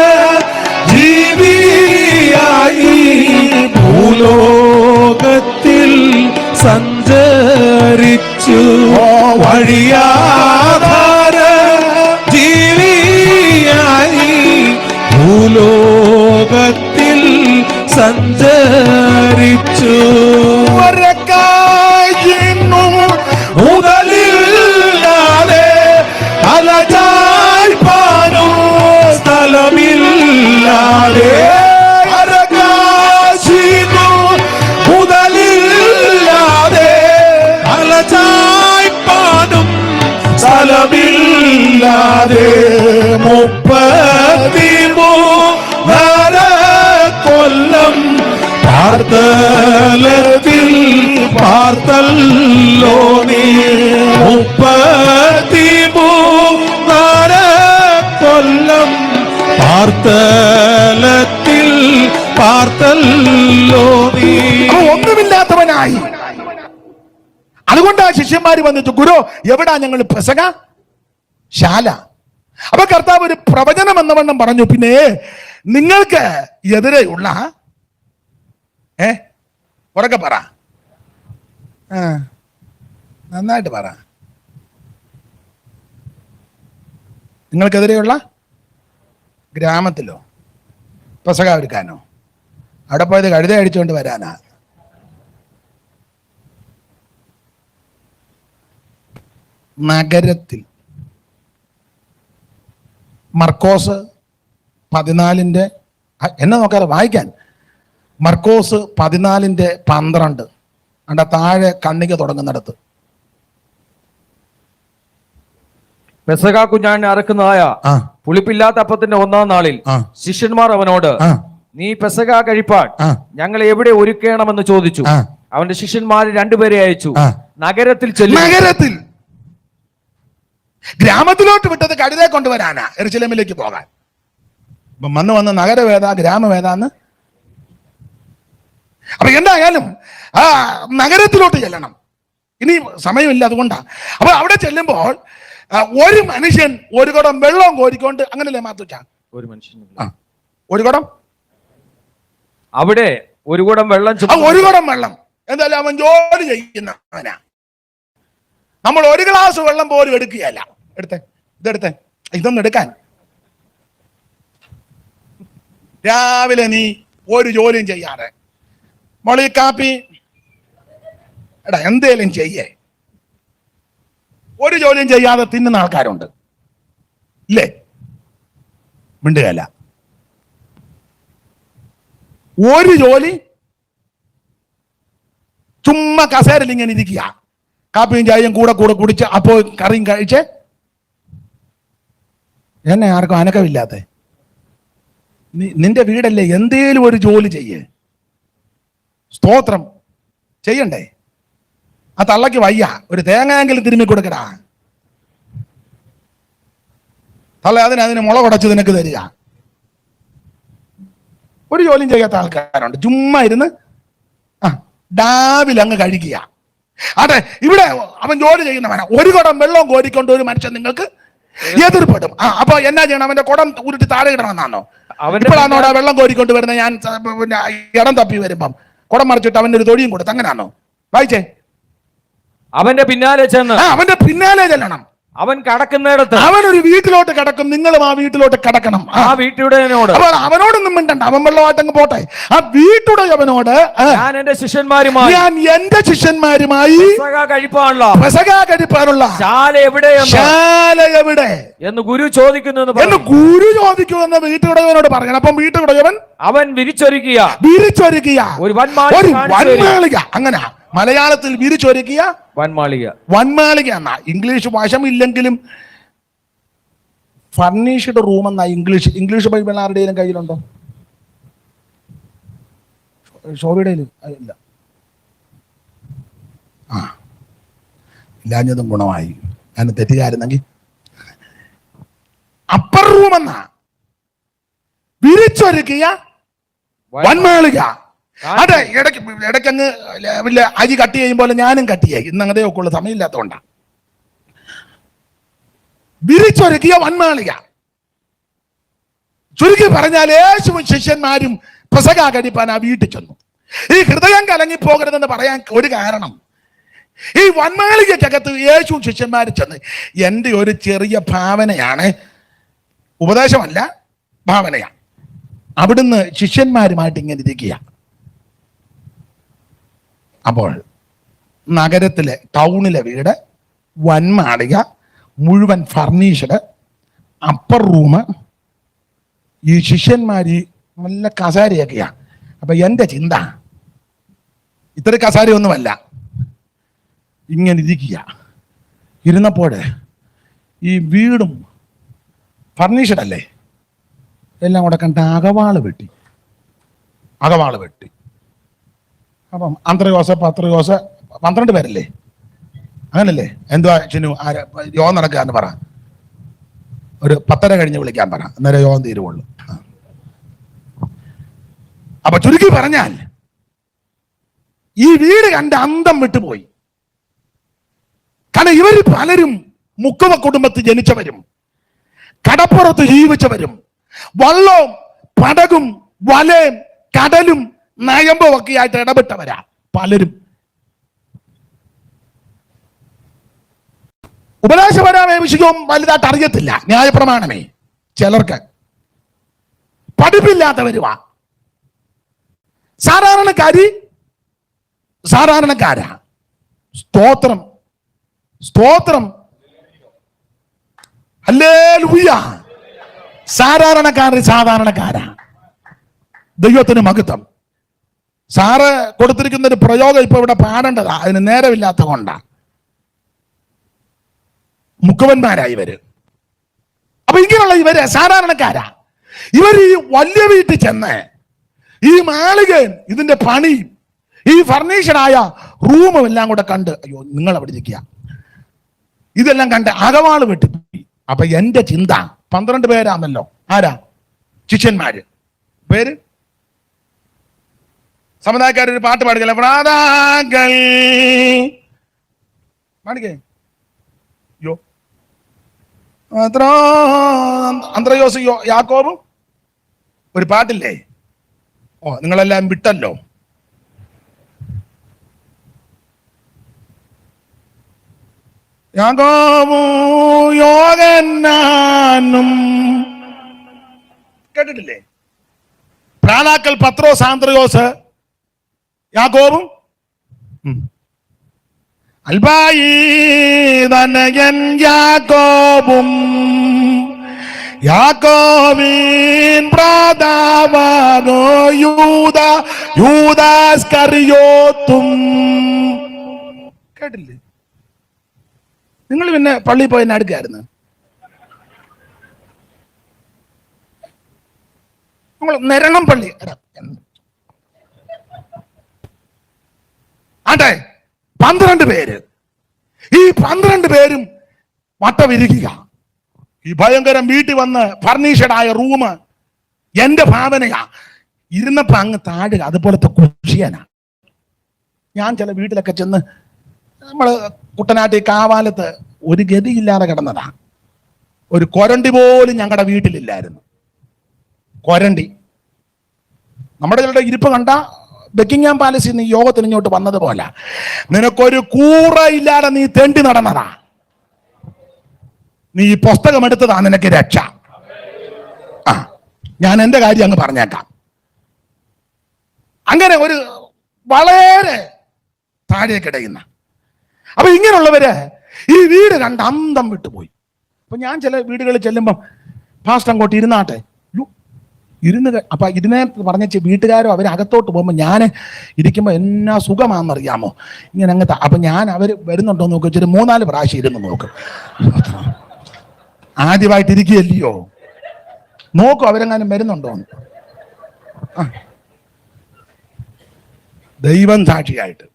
ജീവിയായി ഭൂലോകത്തിൽ സഞ്ചരിച്ചു. വഴിയാധാര ജീവി സഞ്ചരിച്ചു. മുതലില്ലാതെ അലചായ്പാനോ സ്ഥലമില്ലാതെ മുതലില്ലാതെ അലചായ്പാനും സ്ഥലമില്ലാതെ 33 കൊല്ലം പാർത്തലത്തിൽ പാർത്തല്ലോ നീ. 33 കൊല്ലം പാർത്തലത്തിൽ പാർത്തല്ലോ നീ. ഒന്നുമില്ലാത്തവനായി. അതുകൊണ്ട് ആ ശിഷ്യന്മാര് വന്നിട്ട്, ഗുരു എവിടാ ഞങ്ങൾ പെസക ശാല? അപ്പൊ കർത്താവ് ഒരു പ്രവചനം എന്നവണ്ണം പറഞ്ഞു, പിന്നെ നിങ്ങൾക്ക് എതിരെയുള്ള ഉറക്കെ പറ, നന്നായിട്ട് പറ, നിങ്ങൾക്കെതിരെയുള്ള ഗ്രാമത്തിലോ പെസക ഒരുക്കാനോ? അവിടെ പോയത് കഴുത അടിച്ചുകൊണ്ട് വരാനാ? നഗരത്തിൽ. മർക്കോസ് 14 എന്നെ നോക്കാതെ വായിക്കാൻ. മർക്കോസ് 14:12 അതിന്റെ താഴെ കണ്ണിക തുടങ്ങുന്നിടത്ത്. പെസഹ കുഞ്ഞാടിനെ അറക്കുന്നതായ പുളിപ്പില്ലാത്ത അപ്പത്തിന്റെ 1-ാം നാളിൽ ശിഷ്യന്മാർ അവനോട്, നീ പെസഹ കഴിപ്പാൻ ഞങ്ങളെ എവിടെ ഒരുക്കണമെന്ന് ചോദിച്ചു. അവന്റെ ശിഷ്യന്മാർ 2 പേരെ അയച്ചു. നഗരത്തിൽ ചെല്ലും. നഗരത്തിൽ. ഗ്രാമത്തിലോട്ട് വിട്ടത് കഴുതയെ കൊണ്ടുവരാനാ, യെരൂശലേമിലേക്ക് പോകാൻ. വന്ന് നഗരവേദ ഗ്രാമവേദാന്ന്. അപ്പൊ എന്തായാലും ആ നഗരത്തിലോട്ട് ചെല്ലണം. ഇനി സമയമില്ല, അതുകൊണ്ടാ. അപ്പൊ അവിടെ ചെല്ലുമ്പോൾ ഒരു മനുഷ്യൻ ഒരു കുടം വെള്ളം കോരിക്കൊണ്ട്, അങ്ങനല്ലേ മാത്തുച്ച? ഒരു മനുഷ്യൻ ഒരു കുടം, അവിടെ ഒരു കുടം വെള്ളം, ഒരു കുടം വെള്ളം. എന്തായാലും അവൻ ജോലി ചെയ്യുന്നവനാ. നമ്മൾ ഒരു ഗ്ലാസ് വെള്ളം പോലും എടുക്കുകയല്ല. ഇതെടുത്തേ, ഇതൊന്നും എടുക്കാൻ. രാവിലെ നീ ഒരു ജോലിയും ചെയ്യാതെ മോളി കാപ്പി എടാ എന്തേലും ചെയ്യേ. ഒരു ജോലിയും ചെയ്യാതെ തിന്നുന്ന ആൾക്കാരുണ്ട് ഇല്ലേ? മിണ്ടുകയല്ല. ഒരു ജോലി ചുമ്മാ കസേരയിൽ ഇങ്ങനെ ഇരിക്കുക, കാപ്പിയും ചായയും കൂടെ കുടിച്ച് അപ്പോൾ കറിയും കഴിച്ച്. എന്നെ ആർക്കും അനക്കമില്ലാത്ത നിന്റെ വീടല്ലേ, എന്തേലും ഒരു ജോലി ചെയ്യേ. സ്തോത്രം ചെയ്യണ്ടേ? ആ തള്ളക്ക് വയ്യ, ഒരു തേങ്ങയെങ്കിലും തിരുമ്മി കൊടുക്കടാ. തള്ള അതിന് മുള കുടച്ച് നിനക്ക് തരിക. ഒരു ജോലിയും ചെയ്യാത്ത ആൾക്കാരുണ്ട്. ചുമ്മാ ഇരുന്ന് ഡാവിൽ അങ്ങ് കഴിക്കുക. അതെ, ഇവിടെ അവൻ ജോലി ചെയ്യുന്നവനാ. ഒരു കുടം വെള്ളം കോരിക്കൊണ്ട് ഒരു മനുഷ്യൻ നിങ്ങൾക്ക് എതിർപ്പെടും. അപ്പൊ എന്നാ ചെയ്യണം? അവന്റെ കുടം ഉരുട്ടി താഴെ ഇടണമെന്നാണോ? ഇപ്പോഴാണോ വെള്ളം കോരിക്കൊണ്ട് വരുന്നത്? ഞാൻ ഇടം തപ്പി വരുമ്പം കുടം മറിച്ചിട്ട് അവന്റെ ഒരു തൊടിയും കൊടുത്ത്, അങ്ങനാണോ? വായിച്ചേ. അവന്റെ പിന്നാലെ ചെന്ന് അവന്റെ പിന്നാലെ ചെല്ലണം. അവൻ കടക്കുന്നിടത്ത് അവൻ ഒരു വീട്ടിലോട്ട് കടക്കും, നിങ്ങളും ആ വീട്ടിലോട്ട് കടക്കണം. ആ വീട്ടുടയനോട്, അപ്പോൾ അവനോടൊന്നും മിണ്ടണ്ട, അവൻ വെള്ളമായിട്ടങ്ങ് പോട്ടെ. ആ വീട്ടുടയവനോട്, ഞാൻ എന്റെ ശിഷ്യന്മാരുമായി പെസഹ കഴിപ്പാനുള്ള ശാല എവിടെ എന്ന് ഗുരു ചോദിക്കുന്നു എന്ന് വീട്ടുടയവനോട് പറയണം. അപ്പം വീട്ടുടയവൻ അവൻ വിരിച്ചൊരുക്കിയ ഒരു വൻമാളിക. അങ്ങനെ മലയാളത്തിൽ വിരിച്ചൊരുക്കിയ വൻമാളിക എന്നാ. ഇംഗ്ലീഷ് വശമില്ലെങ്കിലും ഫർണിഷ്ഡ് റൂം എന്നാ ഇംഗ്ലീഷ് ബൈബിൾ ആരുടെയും കയ്യിലുണ്ടോ? ഷോബിയുടെ ഇല്ല. ഇല്ലാഞ്ഞതും ഗുണമായി. ഞാൻ തെറ്റുകാരുന്നെങ്കിൽ അപ്പർ റൂം എന്നാ വിരിച്ചൊരുക്കിയ വൻമാളിക. അതെ, ഇടയ്ക്കങ്ങ് അരി കട്ട് ചെയ്യുമ്പോൾ ഞാനും കട്ട് ചെയ്യും. ഇന്ന് അങ്ങനെയൊക്കെ ഉള്ള സമയമില്ലാത്തതുകൊണ്ടാ. വിരിച്ചൊരുക്കിയ വൻമാളിക. ചുരുക്കി പറഞ്ഞാൽ യേശുവും ശിഷ്യന്മാരും പെസഹ കഴിപ്പാൻ ആ വീട്ടിൽ ചെന്നു. ഈ ഹൃദയം കലങ്ങിപ്പോകരുതെന്ന് പറയാൻ ഒരു കാരണം, ഈ വൻമാളികക്കകത്ത് യേശുവും ശിഷ്യന്മാരും ചെന്ന്, എൻ്റെ ഒരു ചെറിയ ഭാവനയാണ്, ഉപദേശമല്ല ഭാവനയാണ്. അവിടുന്ന് ശിഷ്യന്മാരുമായിട്ട് ഇങ്ങനെ ഇരിക്കുക. അപ്പോൾ നഗരത്തിലെ ടൗണിലെ വീട്, വൻമാളിക, മുഴുവൻ ഫർണിഷ്ഡ്, അപ്പർ റൂം, ഈ ശിഷ്യന്മാർ നല്ല കസാരയൊക്കെയാ. അപ്പൊ എൻ്റെ ചിന്ത, ഇത്ര കസാരയൊന്നുമല്ല, ഇങ്ങനെ ഇരിക്കുക. ഇരുന്നപ്പോൾ ഈ വീടും ഫർണിഷ്ഡ് അല്ലേ, എല്ലാം കൂടെ കണ്ട് അകവാള് വെട്ടി. അപ്പം അന്ത്രയോസ് 12 പേരല്ലേ, അങ്ങനല്ലേ? എന്തുവാ ചിന്നു, യോഗം നടക്കാന്ന് പറ, ഒരു 10:30 കഴിഞ്ഞ് വിളിക്കാൻ പറ, അന്നേരം യോഗം തീരുവുള്ളൂ. അപ്പൊ ചുരുക്കി പറഞ്ഞാൽ ഈ വീട് കണ്ട് അന്തം വിട്ടുപോയി. കാരണം ഇവർ പലരും മുക്കുവ കുടുംബത്തിൽ ജനിച്ചവരും കടപ്പുറത്ത് ജീവിച്ചവരും വള്ളവും പടകും വലയും കടലും നയമ്പും ഒക്കെ ആയിട്ട് ഇടപെട്ടവരാ പലരും. ഉപദേശപരമായ വിഷയവും വലുതായിട്ട് അറിയത്തില്ല, ന്യായപ്രമാണമേ ചിലർക്ക്. പഠിപ്പില്ലാത്തവരുവാ. സാധാരണക്കാരാ. സ്തോത്രം ഹല്ലേലൂയ. സാധാരണക്കാരാ. ദൈവത്തിന് മഹത്വം. സാറ് കൊടുത്തിരിക്കുന്ന ഒരു പ്രയോഗം ഇപ്പൊ ഇവിടെ പാടേണ്ടതാ, അതിന് നേരമില്ലാത്ത കൊണ്ടാ. മുക്കുവന്മാരായി ഇവര്. അപ്പൊ ഇങ്ങനെയുള്ള ഇവര് സാധാരണക്കാരാ. ഇവർ ഈ വലിയ വീട്ടിൽ ചെന്ന് ഈ മാളികയും ഇതിന്റെ പണിയും ഈ ഫർണിഷറായ റൂമും എല്ലാം കൂടെ കണ്ട്, അയ്യോ നിങ്ങൾ അവിടെ ഇരിക്കുക, ഇതെല്ലാം കണ്ട് അകവാള് വെട്ടിപ്പോയി. അപ്പൊ എന്റെ ചിന്ത, 12 പേരാണല്ലോ, ആരാ? ശിഷ്യന്മാര്. പേര് സമുദായക്കാരൊരു പാട്ട് പാടുകയല്ല, പ്രാതാകൾ പാടിക്കേ. യോ അന്ത്രയോസ് യാക്കോബും ഒരു പാട്ടില്ലേ? ഓ, നിങ്ങളെല്ലാം വിട്ടല്ലോ. യാക്കോബും യോഹന്നാനും കേട്ടിട്ടില്ലേ? പ്രാണാക്കൽ പത്രോസ്, ആന്ത്രയോസ്, യാക്കോബും അൽബായി തനയൻ യാക്കോബും യാക്കോബിൻ പ്രാതാവാനോ യൂദാസ്കറിയോത്തും. കേട്ടില്ലേ? നിങ്ങൾ പിന്നെ പള്ളിയിൽ പോയി എന്നെ അടുക്കായിരുന്നു. നമ്മൾ നിരണം പള്ളി ആട്ടെ. 12 പേര്. ഈ 12 പേരും വട്ടവിരിക്കുക. ഈ ഭയങ്കരം വീട്ടിൽ വന്ന് ഫർണിഷഡായ റൂം എന്റെ ഭാവനയാ. ഇരുന്നപ്പോ അങ്ങ് താഴുക, അതുപോലത്തെ കുഷിയനാ. ഞാൻ ചില വീട്ടിലൊക്കെ ചെന്ന്, നമ്മള് കുട്ടനാട്ടി കാവാലത്ത് ഒരു ഗതിയില്ലാതെ കിടന്നതാ. ഒരു കൊരണ്ടി പോലും ഞങ്ങളുടെ വീട്ടിലില്ലായിരുന്നു. കൊരണ്ടി നമ്മുടെ ചിലരുടെ ഇരിപ്പ് കണ്ട ബക്കിംഗ്ഹാം പാലസിൽ നിന്ന് യോഗത്തിന് ഇങ്ങോട്ട് വന്നതുപോലെ നിനക്കൊരു കൂറ ഇല്ലാതെ നീ തെണ്ടി നടന്നതാ. നീ ഈ പുസ്തകം എടുത്തതാ നിനക്ക് രക്ഷ. ഞാൻ എന്റെ കാര്യം അങ്ങ് പറഞ്ഞേക്കാം. അങ്ങനെ ഒരു വളരെ താഴേക്കിടയുന്ന, അപ്പൊ ഇങ്ങനെയുള്ളവര് ഈ വീട് കണ്ട് അന്തം വിട്ടുപോയി. അപ്പൊ ഞാൻ ചില വീടുകളിൽ ചെല്ലുമ്പം, ഫാസ്റ്റ് അങ്ങോട്ട് ഇരുന്നാട്ടെ, ഇരുന്ന്. അപ്പൊ ഇതിനെ പറഞ്ഞ വീട്ടുകാരോ അവരകത്തോട്ട് പോകുമ്പോൾ ഞാൻ ഇരിക്കുമ്പോൾ എന്നാ സുഖമാണെന്നറിയാമോ, ഇങ്ങനെ അങ്ങനത്തെ. അപ്പൊ ഞാൻ അവർ വരുന്നുണ്ടോ നോക്കും, ഇച്ചിരി 3-4 പ്രാവശ്യം ഇരുന്ന് നോക്കും. ആദ്യമായിട്ട് ഇരിക്കുകയല്ലയോ, നോക്കും അവരെങ്ങാനും വരുന്നുണ്ടോ. ദൈവം സാക്ഷിയായിട്ട്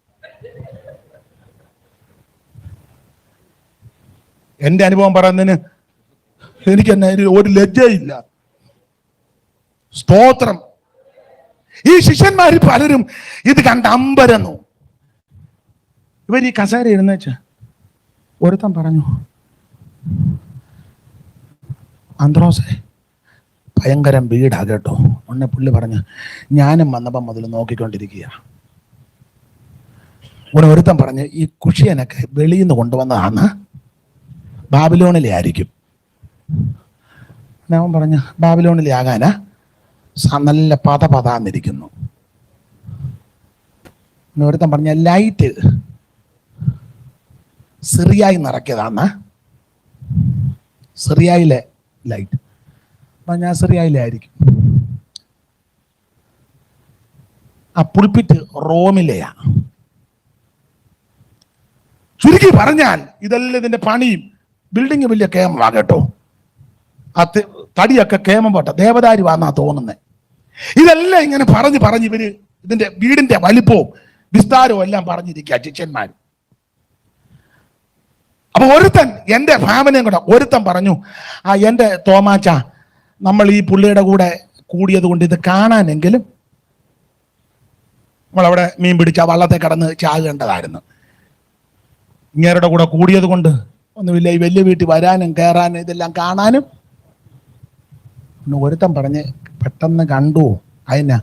എന്റെ അനുഭവം പറയുന്നതിന് എനിക്ക് എന്നെ ഒരു ലജ്ജയില്ല. സ്തോത്രം. ഈ ശിഷ്യന്മാർ പലരും ഇത് കണ്ട് അമ്പരന്നു. ഇവർ ഈ കസേര ഇരുന്നേച്ച് ഒരുത്തൻ പറഞ്ഞു, അന്ത്രോസേ ഭയങ്കരം വീടാ കേട്ടോ. ഉടനെ പുള്ളി പറഞ്ഞു, ഞാനും വന്നപ്പം മുതൽ നോക്കിക്കൊണ്ടിരിക്കുക. ഒരുത്തൻ പറഞ്ഞു, ഈ കുഷിയനൊക്കെ വെളിയിൽ നിന്ന് കൊണ്ടുവന്നതാണ്, ബാബിലോണിലെ ആയിരിക്കും. അവൻ പറഞ്ഞു, ബാബിലോണിലെ ആകാനാ, നല്ല പതാന്നിരിക്കുന്നു. ഒരുത്തൻ പറഞ്ഞ ലൈറ്റ് സിറിയായി നിറക്കിയതാന്ന, സിറിയയിലെ ലൈറ്റ്. അപ്പം ഞാൻ സിറിയയിലായിരിക്കും. ആ പുൾപിറ്റ് റോമിലെയാ. ചുരുക്കി പറഞ്ഞാൽ ഇതെല്ലാം ഇതിന്റെ പണിയും ബിൽഡിങ് വലിയ കേമമാ കേട്ടോ. ആ തടിയൊക്കെ കേമം പോട്ടെ, ദേവദാരി വാന്നാ തോന്നുന്നത്. ഇതെല്ലാം ഇങ്ങനെ പറഞ്ഞ് ഇവര് ഇതിന്റെ വീടിന്റെ വലിപ്പവും വിസ്താരവും എല്ലാം പറഞ്ഞിരിക്കുക ശിഷ്യന്മാർ. അപ്പൊ ഒരുത്തൻ, എന്റെ ഫാമിലിയും കൂടെ ഒരുത്തൻ പറഞ്ഞു, എന്റെ തോമാച്ച, നമ്മൾ ഈ പുള്ളിയുടെ കൂടെ കൂടിയത് കൊണ്ട് ഇത് കാണാനെങ്കിലും നമ്മളവിടെ മീൻ പിടിച്ച വള്ളത്തെ കടന്ന് ചാകേണ്ടതായിരുന്നു. ഇങ്ങേരുടെ കൂടെ കൂടിയത് കൊണ്ട് ഒന്നുമില്ല, ഈ വലിയ വീട്ടിൽ വരാനും കയറാനും ഇതെല്ലാം കാണാനും. ഒരുത്തൻ പറഞ്ഞ് പെട്ടെന്ന് കണ്ടു, അതിനാ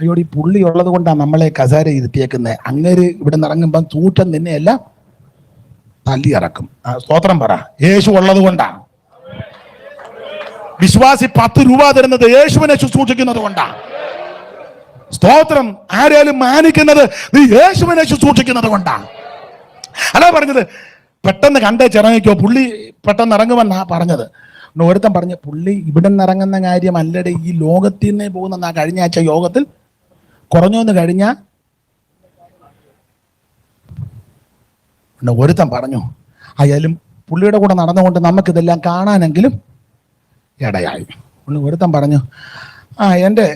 അയ്യോടി പുള്ളി ഉള്ളത് കൊണ്ടാണ് നമ്മളെ കസേര ഇരുത്തിയേക്കുന്നത്. അങ്ങേര് ഇവിടെ നിന്ന് ഇറങ്ങുമ്പം തൂറ്റം നിന്നെയെല്ലാം തല്ലി ഇറക്കും. സ്തോത്രം പറ. യേശു ഉള്ളത് കൊണ്ടാ. വിശ്വാസി 10 രൂപ തരുന്നത് യേശുവിനെ ശുശ്രൂഷിക്കുന്നത് കൊണ്ടാ. സ്തോത്രം. ആരെയും മാനിക്കുന്നത് നീ യേശുവിനെ ശുശ്രൂഷിക്കുന്നത് കൊണ്ടാ. അതാ പറഞ്ഞത്. പെട്ടെന്ന് കണ്ടേ ചിറങ്ങിക്കോ, പുള്ളി പെട്ടെന്ന് ഇറങ്ങുമെന്നാ പറഞ്ഞത്. ഒരുത്തൻ പറഞ്ഞ് പുള്ളി ഇവിടെ നിന്ന് ഇറങ്ങുന്ന കാര്യം അല്ലടെ, ഈ ലോകത്തിൽ നിന്നേ പോകുന്ന കഴിഞ്ഞ ആഴ്ച യോഗത്തിൽ കുറഞ്ഞോന്ന് കഴിഞ്ഞ. ഒരുത്തൻ പറഞ്ഞു ആയാലും പുള്ളിയുടെ കൂടെ നടന്നുകൊണ്ട് നമുക്കിതെല്ലാം കാണാനെങ്കിലും ഇടയായി. ഒരുത്തൻ പറഞ്ഞു എൻ്റെ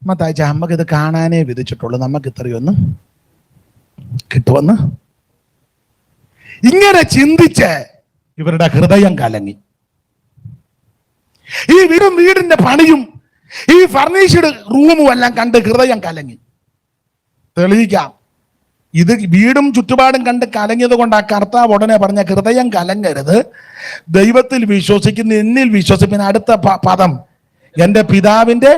മത്താഴ്ച നമുക്കിത് കാണാനേ വിധിച്ചിട്ടുള്ളൂ, നമുക്ക് ഇത്രയൊന്നും കിട്ടുമെന്ന്. ഇങ്ങനെ ചിന്തിച്ച് ഇവരുടെ ഹൃദയം കലങ്ങി. ഈ വീടിന്റെ പണിയും ഈ ഫർണിഷ്ഡ് റൂമും എല്ലാം കണ്ട് ഹൃദയം കലങ്ങി. തെളിയിക്കാം, ഇത് വീടും ചുറ്റുപാടും കണ്ട് കലങ്ങിയത് കൊണ്ട് ആ കർത്താവ് ഉടനെ പറഞ്ഞ ഹൃദയം കലങ്ങരുത്, ദൈവത്തിൽ വിശ്വസിക്കുന്ന എന്നിൽ വിശ്വസിക്കുന്ന അടുത്ത പദം എൻ്റെ പിതാവിന്റെ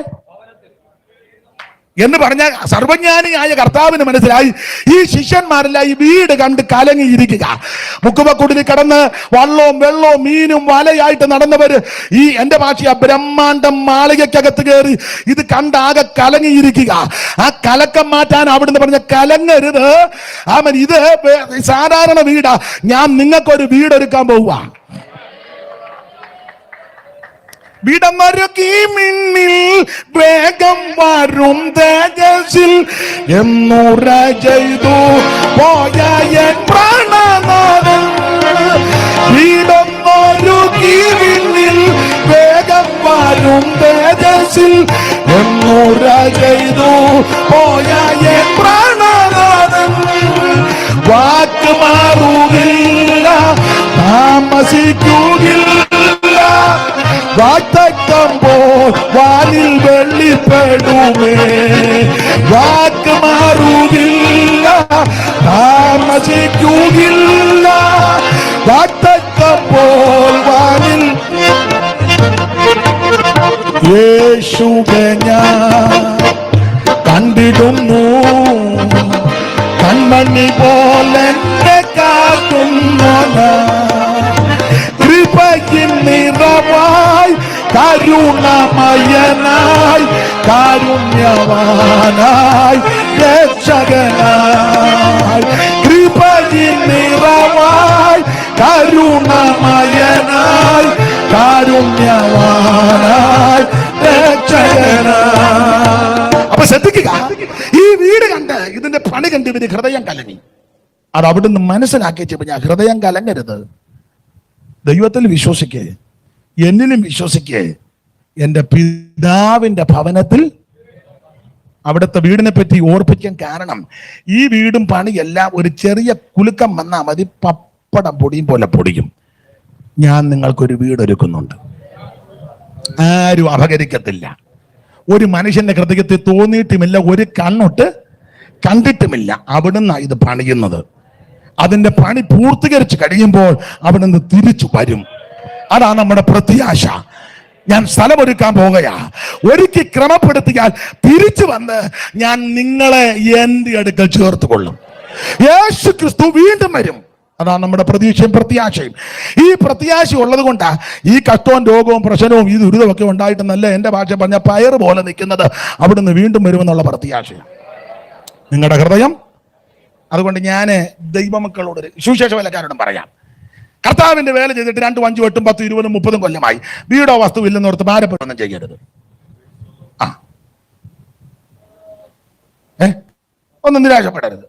എന്ന് പറഞ്ഞ സർവജ്ഞാനിയായ കർത്താവിന് മനസ്സിലായി ഈ ശിഷ്യന്മാരെല്ലാം ഈ വീട് കണ്ട് കലങ്ങിയിരിക്കുക. മുക്കുവക്കുടിൽ കിടന്ന് വള്ളവും വെള്ളവും മീനും വലയായിട്ട് നടന്നവര് ഈ എന്റെ ഭാഷ ബ്രഹ്മാണ്ടം മാളികക്കകത്ത് കയറി ഇത് കണ്ടാകെ കലങ്ങിയിരിക്കുക. ആ കലക്കം മാറ്റാൻ അവിടുന്ന് പറഞ്ഞ കലങ്ങരുത്, ഇത് സാധാരണ വീടാ, ഞാൻ നിങ്ങൾക്കൊരു വീടൊരുക്കാൻ പോവുക. വിടമരുകി മിന്നിൽ വേഗം വരും തേജസ്സിൽ എന്നുറ ചെയ്തു പോയ എൻ പ്രാണനാഥൻ. വിടമരുകി മിന്നിൽ വേഗം വരും തേജസ്സിൽ എന്നുറ ചെയ്തു പോയ എൻ പ്രാണനാഥൻ. വാക്ക് മാറുകില്ല, താമസിക്കുകയില്ല, വാക്തമ്പോൾ വാനിൽ വെള്ളിപ്പെടുമേ. വാക്ക് മാറുകില്ല, താമസിക്കുകയില്ല, വാക്തമ്പോൾ വാനിൽ. യേശുവെ ഞാൻ കണ്ടിടുന്നു, കൺമണി പോലെ കാക്കുന്നു. കൃപയിൻ നിറവായി കരുണമയനായി കാരുണ്യവാനായി രക്ഷകനായി. കൃപയിൻ നിറവായി കരുണമയനായി കാരുണ്യവാനായി രക്ഷകനായി. അപ്പൊ ശ്രദ്ധിക്കുക, ഈ വീട് കണ്ട് ഇതിന്റെ പണി കണ്ട് ഇവര് ഹൃദയം കലങ്ങി. അത് അവിടുന്ന് മനസ്സിലാക്കി ഞാൻ ഹൃദയം കലങ്ങരുത്, ദൈവത്തിൽ വിശ്വസിക്കേ, എന്നിലും വിശ്വസിക്കേ. എൻ്റെ പിതാവിന്റെ ഭവനത്തിൽ അവിടുത്തെ വീടിനെ പറ്റി ഓർപ്പിക്കാൻ കാരണം ഈ വീടും പണിയെല്ലാം ഒരു ചെറിയ കുലുക്കം വന്നാൽ മതി, പപ്പടം പൊടിയും പോലെ പൊടിയും. ഞാൻ നിങ്ങൾക്കൊരു വീടൊരുക്കുന്നുണ്ട്, ആരും അപകരിക്കത്തില്ല. ഒരു മനുഷ്യന്റെ ഹൃദയത്തിൽ തോന്നിയിട്ടുമില്ല, ഒരു കണ്ണൊട്ട് കണ്ടിട്ടുമില്ല. അവിടുന്ന് ഇത് പണിയുന്നത്. അതിന്റെ പണി പൂർത്തീകരിച്ച് കഴിയുമ്പോൾ അവിടുന്ന് തിരിച്ചു വരും. അതാണ് നമ്മുടെ പ്രത്യാശ. ഞാൻ സ്ഥലമൊരുക്കാൻ പോകുകയാ, ഒരുക്കി ക്രമപ്പെടുത്തിയാൽ തിരിച്ചു വന്ന് ഞാൻ നിങ്ങളെ എൻ്റെ അടുക്കൽ ചേർത്ത് കൊള്ളും. യേശു ക്രിസ്തു വീണ്ടും വരും. അതാണ് നമ്മുടെ പ്രതീക്ഷയും പ്രത്യാശയും. ഈ പ്രത്യാശ ഉള്ളത് കൊണ്ടാ ഈ കഷ്ടവും രോഗവും പ്രശ്നവും ഈ ദുരിതവും ഒക്കെ ഉണ്ടായിട്ട് നല്ല എൻ്റെ ഭാഷ പറഞ്ഞ പയർ പോലെ നിൽക്കുന്നത്. അവിടുന്ന് വീണ്ടും വരുമെന്നുള്ള പ്രത്യാശയാണ്. നിങ്ങളുടെ ഹൃദയം. അതുകൊണ്ട് ഞാൻ ദൈവമക്കളോട് സുവിശേഷ വേലക്കാരോടും പറയാം, കർത്താവിന്റെ വേല ചെയ്തിട്ട് 2, 5, 8, 10, 20, 30 കൊല്ലമായി വീടോ വസ്തു ഇല്ലെന്നോർത്ത് ഭാരപ്പെട്ടൊന്നും ചെയ്യരുത്. ഒന്നും നിരാശപ്പെടരുത്.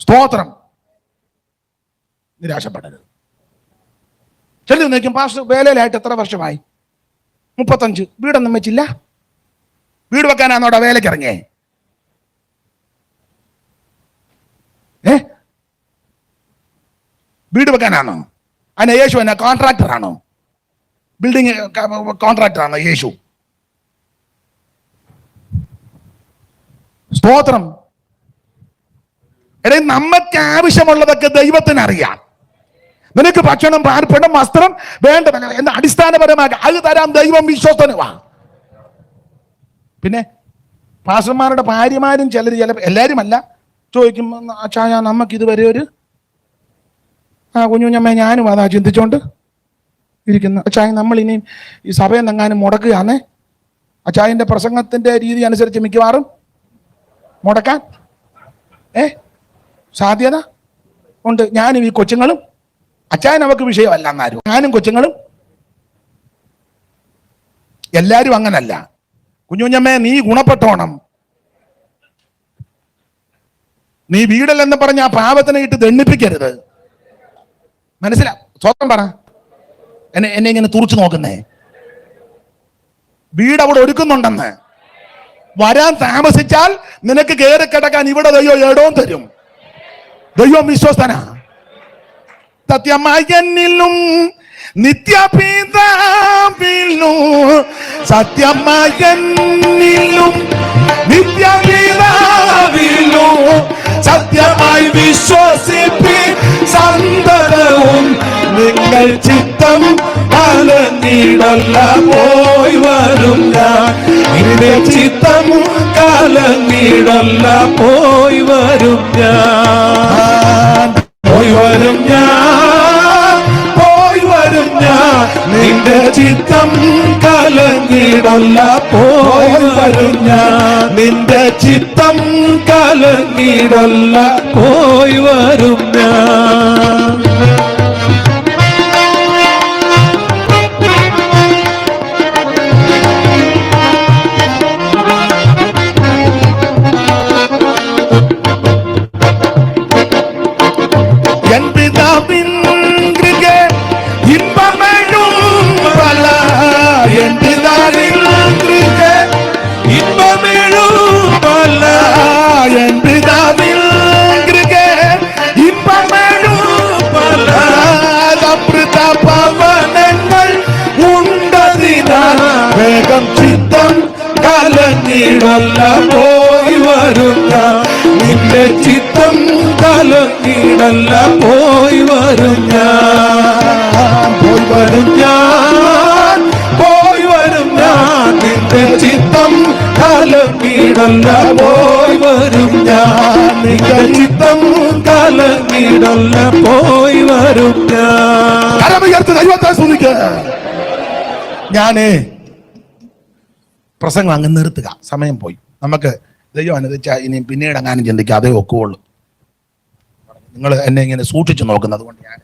സ്തോത്രം. നിരാശപ്പെടരുത്. ചെല്ലു നോക്കും, പാസ്റ്റർ വേലയിലായിട്ട് എത്ര വർഷമായി? 35. വീടൊന്നും വെച്ചില്ല. വീട് വെക്കാനാന്നോടാ വേലയ്ക്ക് ഇറങ്ങിയേ? വീട് വെക്കാനാണോ? അതിന് യേശു എന്നാ കോൺട്രാക്ടറാണോ? ബിൽഡിംഗ് കോൺട്രാക്ടറാണോ യേശു? സ്തോത്രം. എടേ, നമുക്ക് ആവശ്യമുള്ളതൊക്കെ ദൈവത്തിന് അറിയാം. നിനക്ക് ഭക്ഷണം, പാർപ്പിടം, വസ്ത്രം വേണ്ട എന്ന് അടിസ്ഥാനപരമായി അത് തരാൻ ദൈവം വിശ്വസ്തനുവാ. പിന്നെ പാസ്റ്റർമാരുടെ ഭാര്യമാരും എല്ലാവരും അല്ല, ചോദിക്കും, അച്ചായ നമുക്ക് ഇതുവരെ ഒരു കുഞ്ഞുഞ്ഞമ്മ ഞാനും അതാ ചിന്തിച്ചോണ്ട് ഇരിക്കുന്നു. അച്ചായ നമ്മൾ ഇനിയും ഈ സഭയിൽ നിന്നെങ്ങാനും മുടക്കുകയാണേ, അച്ചായന്റെ പ്രസംഗത്തിന്റെ രീതി അനുസരിച്ച് മിക്കവാറും മുടക്കാൻ സാധ്യത ഉണ്ട്. ഞാനും ഈ കൊച്ചുങ്ങളും, അച്ചായൻ അവർക്ക് വിഷയമല്ല എന്നാരും, ഞാനും കൊച്ചുങ്ങളും എല്ലാരും അങ്ങനല്ല. കുഞ്ഞുഞ്ഞമ്മേ, നീ ഗുണപ്പെട്ടോണം. നീ വീടല്ലെന്ന് പറഞ്ഞ ആ പാപത്തിനെ ഇട്ട് ദണ്ണിപ്പിക്കരുത്. മനസ്സിലാ? സ്വന്തം പറ. എന്നെ ഇങ്ങനെ തുറച്ചു നോക്കുന്നേ. വീട് അവിടെ ഒരുക്കുന്നുണ്ടെന്ന്. വരാൻ താമസിച്ചാൽ നിനക്ക് കയറി കിടക്കാൻ ഇവിടെ ദൈവം ഇടവും തരും. ദൈവം വിശ്വസ്തനാ. സത്യമായനിലും നിത്യപിതാവിലും, സത്യമായനിലും നിത്യപിതാവിലും സത്യമായി വിശ്വസിപ്പി സന്തതവും നിങ്ങൾ ചിത്തം കലങ്ങിടല്ല പോയി വരും ഞാൻ. നിന്റെ ചിത്തം കലങ്ങിടല്ല പോയി വരും ഞാൻ. പോയി വരും ഞാൻ, പോയി വരും ഞാൻ. നിന്റെ ചിത്തം കലങ്ങിടല്ല പോയി വരും ഞാൻ. നിന്റെ ചിത്തം കലങ്ങിടല്ല പോയി വരും ഞാൻ. വേഗം ചിത്തം കലങ്ങിടല്ല പോയി വരും ഞാൻ. നിന്റെ ചിത്തം കലങ്ങിടല്ല പോയി വരും ഞാൻ. പോയി വരും ഞാൻ, പോയി വരും ഞാൻ. നിന്റെ ചിത്തം കലങ്ങിടല്ല പോയി വരും ഞാൻ. നിന്റെ ചിത്തം കലങ്ങിടല്ല പോയി വരും ഞാൻ. ദൈവത്തെ സ്തുതിക്ക. ഞാനേ പ്രസംഗം അങ്ങ് നിർത്തുക, സമയം പോയി. നമുക്ക് ദൈവം അനുവദിച്ചാൽ ഇനി പിന്നീട് എങ്ങാനും ചിന്തിക്കുക, അതേ ഒക്കുള്ളൂ. നിങ്ങൾ എന്നെ ഇങ്ങനെ സൂക്ഷിച്ചു നോക്കുന്നത് കൊണ്ട് ഞാൻ